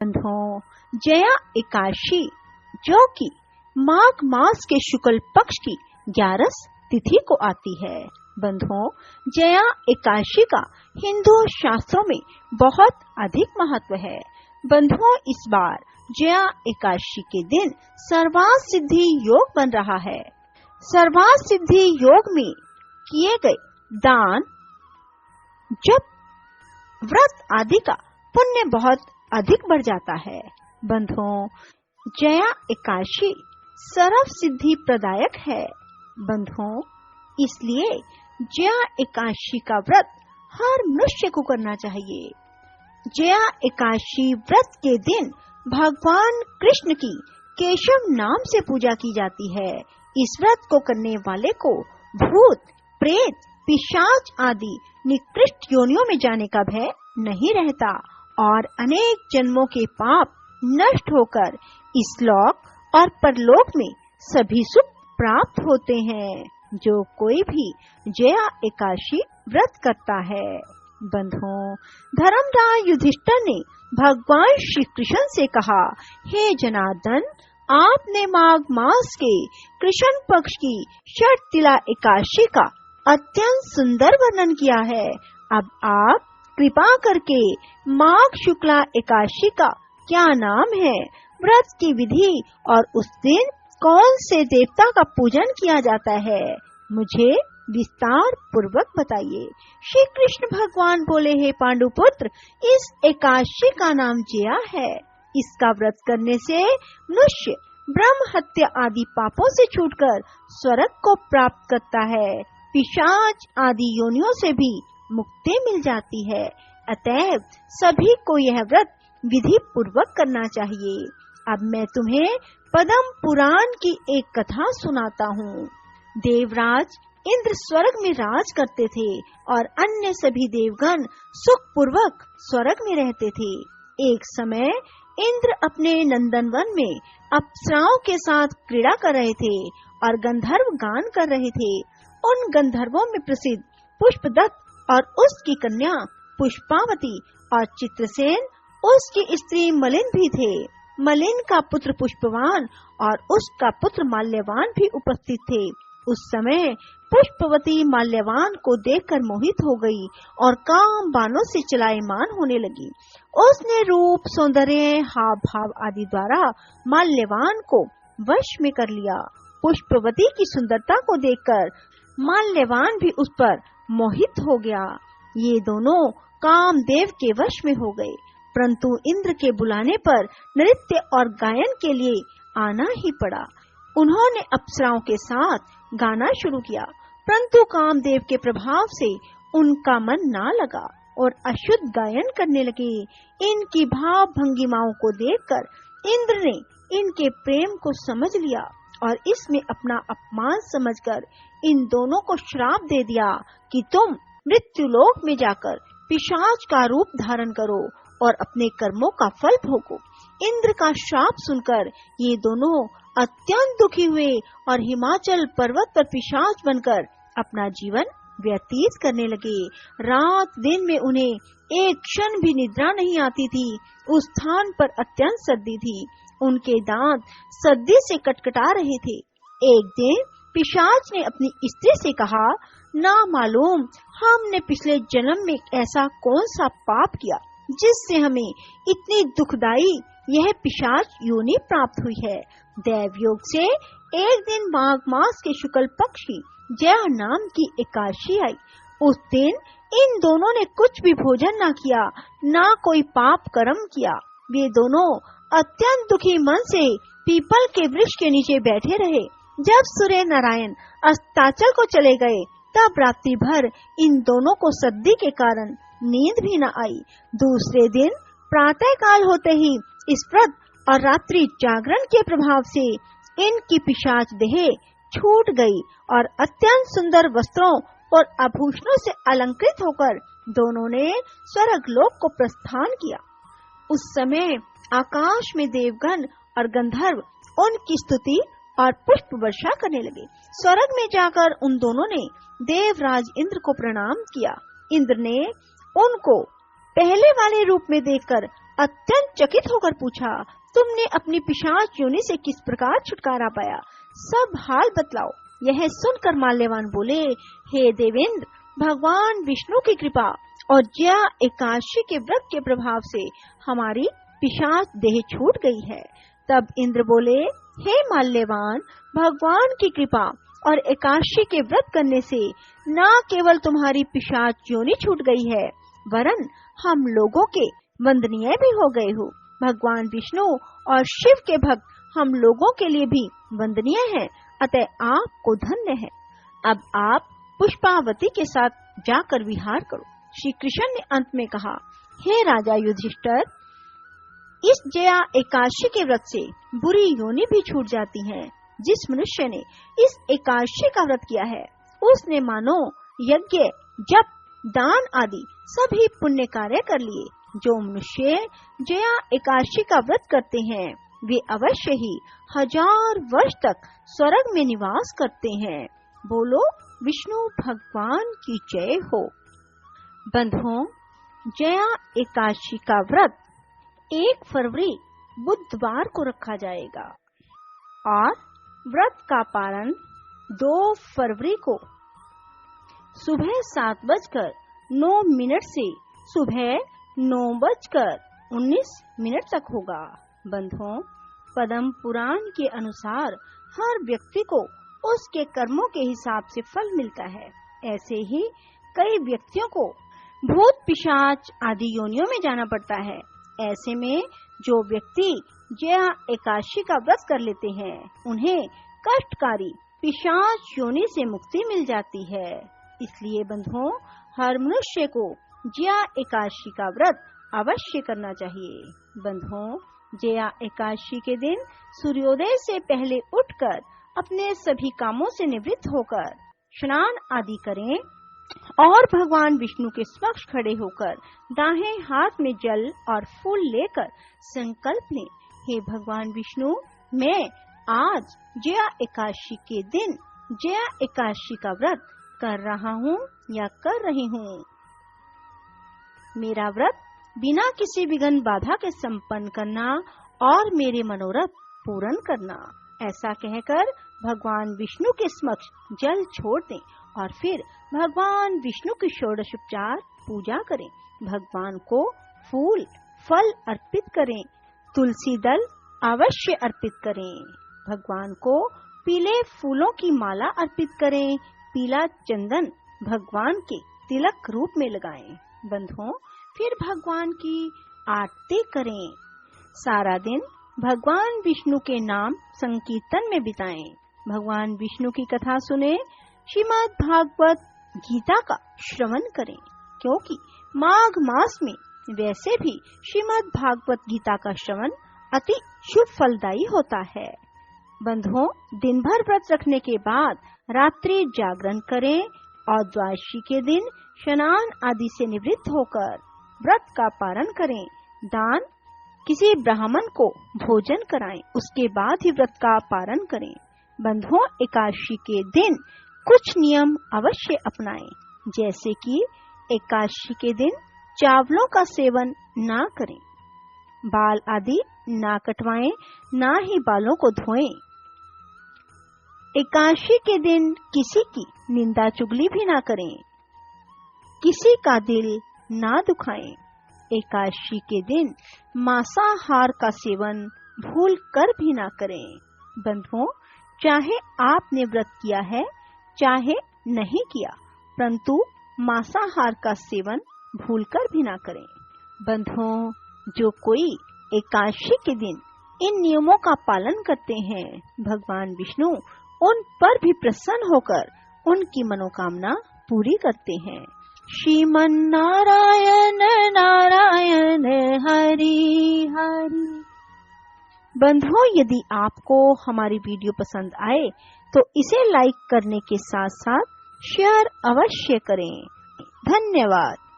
बंधुओं, जया एकादशी जो कि माघ मास के शुक्ल पक्ष की 11 तिथि को आती है। बंधुओं, जया एकादशी का हिंदू शास्त्रों में बहुत अधिक महत्व है। बंधुओं, इस बार जया एकादशी के दिन सर्वार्थ सिद्धि योग बन रहा है। सर्वार्थ सिद्धि योग में किए गए दान, जप, व्रत आदि का पुण्य बहुत अधिक बढ़ जाता है। बंधुओं, जया एकादशी सर्व सिद्धि प्रदायक है। बंधुओं, इसलिए जया एकादशी का व्रत हर मनुष्य को करना चाहिए। जया एकादशी व्रत के दिन भगवान कृष्ण की केशव नाम से पूजा की जाती है। इस व्रत को करने वाले को भूत, प्रेत, पिशाच आदि निकृष्ट योनियों में जाने का भय नहीं रहता और अनेक जन्मों के पाप नष्ट होकर इस लोक और परलोक में सभी सुख प्राप्त होते हैं। जो कोई भी जया एकादशी व्रत करता है। बंधुओं, धर्मराज युधिष्ठिर ने भगवान श्री कृष्ण से कहा, हे जनार्दन, आपने माघ मास के कृष्ण पक्ष की षटतिला एकादशी का अत्यंत सुंदर वर्णन किया है। अब आप कृपा करके माघ शुक्ला एकादशी का क्या नाम है, व्रत की विधि और उस दिन कौन से देवता का पूजन किया जाता है, मुझे विस्तार पूर्वक बताइए। श्री कृष्ण भगवान बोले, हे पांडुपुत्र, इस एकादशी का नाम जया है। इसका व्रत करने से मनुष्य ब्रह्म हत्या आदि पापों से छूटकर स्वर्ग को प्राप्त करता है। पिशाच आदि योनियों से भी मुक्ति मिल जाती है। अतएव सभी को यह व्रत विधि पूर्वक करना चाहिए। अब मैं तुम्हें पद्म पुराण की एक कथा सुनाता हूँ। देवराज इंद्र स्वर्ग में राज करते थे और अन्य सभी देवगण सुख पूर्वक स्वर्ग में रहते थे। एक समय इंद्र अपने नंदनवन में अप्सराओं के साथ क्रीड़ा कर रहे थे और गंधर्व गान कर रहे थे। उन गंधर्वों में प्रसिद्ध पुष्पदत्त और उसकी कन्या पुष्पावती और चित्रसेन उसकी स्त्री मलिन भी थे। मलिन का पुत्र पुष्पवान और उसका पुत्र माल्यवान भी उपस्थित थे। उस समय पुष्पवती माल्यवान को देखकर मोहित हो गई और काम बाणों से चलायमान होने लगी। उसने रूप, सौंदर्य, हाव भाव आदि द्वारा माल्यवान को वश में कर लिया। पुष्पवती की सुंदरता को देखकर माल्यवान भी उस पर मोहित हो गया। ये दोनों कामदेव के वश में हो गए, परंतु इंद्र के बुलाने पर नृत्य और गायन के लिए आना ही पड़ा। उन्होंने अप्सराओं के साथ गाना शुरू किया, परंतु कामदेव के प्रभाव से उनका मन ना लगा और अशुद्ध गायन करने लगे। इनकी भाव भंगिमाओं को देखकर इंद्र ने इनके प्रेम को समझ लिया और इसमें अपना अपमान समझकर इन दोनों को श्राप दे दिया कि तुम मृत्युलोक में जाकर पिशाच का रूप धारण करो और अपने कर्मों का फल भोगो। इंद्र का श्राप सुनकर ये दोनों अत्यंत दुखी हुए और हिमाचल पर्वत पर पिशाच बनकर अपना जीवन व्यतीत करने लगे। रात दिन में उन्हें एक क्षण भी निद्रा नहीं आती थी। उस स्थान पर अत्यंत सर्दी थी। उनके दांत सर्दी से कटकटा रहे थे। एक दिन पिशाच ने अपनी स्त्री से कहा, ना मालूम हमने पिछले जन्म में ऐसा कौन सा पाप किया जिससे हमें इतनी दुखदाई यह पिशाच योनि प्राप्त हुई है। दैव योग से एक दिन माघ मास के शुक्ल पक्ष की जया नाम की एकादशी आई। उस दिन इन दोनों ने कुछ भी भोजन न किया, ना कोई पाप कर्म किया। वे दोनों अत्यंत दुखी मन से पीपल के वृक्ष के नीचे बैठे रहे। जब सूर्य नारायण अस्ताचल को चले गए, तब रात्रि भर इन दोनों को सर्दी के कारण नींद भी न आई। दूसरे दिन प्रातः काल होते ही इस व्रत और रात्रि जागरण के प्रभाव से इनकी पिशाच देह छूट गई और अत्यंत सुंदर वस्त्रों और आभूषणों से अलंकृत होकर दोनों ने स्वर्ग लोक को प्रस्थान किया। उस समय आकाश में देवगण और गंधर्व उनकी स्तुति और पुष्प वर्षा करने लगे। स्वर्ग में जाकर उन दोनों ने देवराज इंद्र को प्रणाम किया। इंद्र ने उनको पहले वाले रूप में देखकर अत्यंत चकित होकर पूछा, तुमने अपनी पिशाच योनि से किस प्रकार छुटकारा पाया? सब हाल बतलाओ। यह सुनकर माल्यवान बोले, हे देवेंद्र, भगवान विष्णु की कृपा और जया एकादशी के व्रत के प्रभाव से हमारी पिशाच देह छूट गई है। तब इंद्र बोले, हे माल्यवान, भगवान की कृपा और एकादशी के व्रत करने से न केवल तुम्हारी पिशाच योनि छूट गई है, वरन हम लोगों के वंदनीय भी हो गए हो। भगवान विष्णु और शिव के भक्त हम लोगों के लिए भी वंदनीय हैं, अतः आपको धन्य है। अब आप पुष्पावती के साथ जाकर विहार करो। श्री कृष्ण ने अंत में कहा, हे राजा युधिष्ठिर, इस जया एकादशी के व्रत से बुरी योनि भी छूट जाती हैं। जिस मनुष्य ने इस एकादशी का व्रत किया है, उसने मानो यज्ञ, जप, दान आदि सभी पुण्य कार्य कर लिए। जो मनुष्य जया एकादशी का व्रत करते हैं, वे अवश्य ही 1000 वर्ष तक स्वर्ग में निवास करते हैं। बोलो विष्णु भगवान की जय हो। बंधुओं, जया एकादशी का व्रत 1 फरवरी बुधवार को रखा जाएगा और व्रत का पारण 2 फरवरी को सुबह 7:09 से सुबह 9:19 तक होगा। बंधुओं, पद्म पुराण के अनुसार हर व्यक्ति को उसके कर्मों के हिसाब से फल मिलता है। ऐसे ही कई व्यक्तियों को भूत पिशाच आदि योनियों में जाना पड़ता है। ऐसे में जो व्यक्ति जया एकादशी का व्रत कर लेते हैं, उन्हें कष्टकारी पिशाच योनि से मुक्ति मिल जाती है। इसलिए बंधुओं, हर मनुष्य को जया एकादशी का व्रत अवश्य करना चाहिए। बंधुओं, जया एकादशी के दिन सूर्योदय से पहले उठकर अपने सभी कामों से निवृत्त होकर स्नान आदि करें और भगवान विष्णु के समक्ष खड़े होकर दाहिने हाथ में जल और फूल लेकर संकल्प लें, हे भगवान विष्णु, मैं आज जया एकादशी के दिन जया एकादशी का व्रत कर रहा हूँ या कर रही हूँ। मेरा व्रत बिना किसी विघ्न बाधा के संपन्न करना और मेरे मनोरथ पूर्ण करना। ऐसा कहकर भगवान विष्णु के समक्ष जल छोड़ दें और फिर भगवान विष्णु की षोडशोपचार पूजा करें। भगवान को फूल फल अर्पित करें, तुलसी दल अवश्य अर्पित करें। भगवान को पीले फूलों की माला अर्पित करें, पीला चंदन भगवान के तिलक रूप में लगाएं। बंधुओं, फिर भगवान की आरती करें। सारा दिन भगवान विष्णु के नाम संकीर्तन में बिताएं। भगवान विष्णु की कथा सुने, श्रीमद् भागवत गीता का श्रवण करें, क्योंकि माघ मास में वैसे भी श्रीमद् भागवत गीता का श्रवण अति शुभ फलदायी होता है। बंधुओं, दिन भर व्रत रखने के बाद रात्रि जागरण करें और द्वादशी के दिन स्नान आदि से निवृत्त होकर व्रत का पारण करें। दान किसी ब्राह्मण को भोजन कराएं, उसके बाद ही व्रत का पारण करें। बंधुओं, एकादशी के दिन कुछ नियम अवश्य अपनाएं, जैसे कि एकादशी के दिन चावलों का सेवन ना करें, बाल आदि ना कटवाएं, ना ही बालों को धोएं। एकादशी के दिन किसी की निंदा चुगली भी ना करें, किसी का दिल ना दुखाएं। एकादशी के दिन मांसाहार का सेवन भूल कर भी ना करें। बंधुओं, चाहे आपने व्रत किया है चाहे नहीं किया, परंतु मांसाहार का सेवन भूल कर भी ना करें। बंधुओं, जो कोई एकादशी के दिन इन नियमों का पालन करते हैं, भगवान विष्णु उन पर भी प्रसन्न होकर उनकी मनोकामना पूरी करते हैं। श्रीमन नारायण नारायण हरि हरि। बंधुओं, यदि आपको हमारी वीडियो पसंद आए तो इसे लाइक करने के साथ साथ शेयर अवश्य करें। धन्यवाद।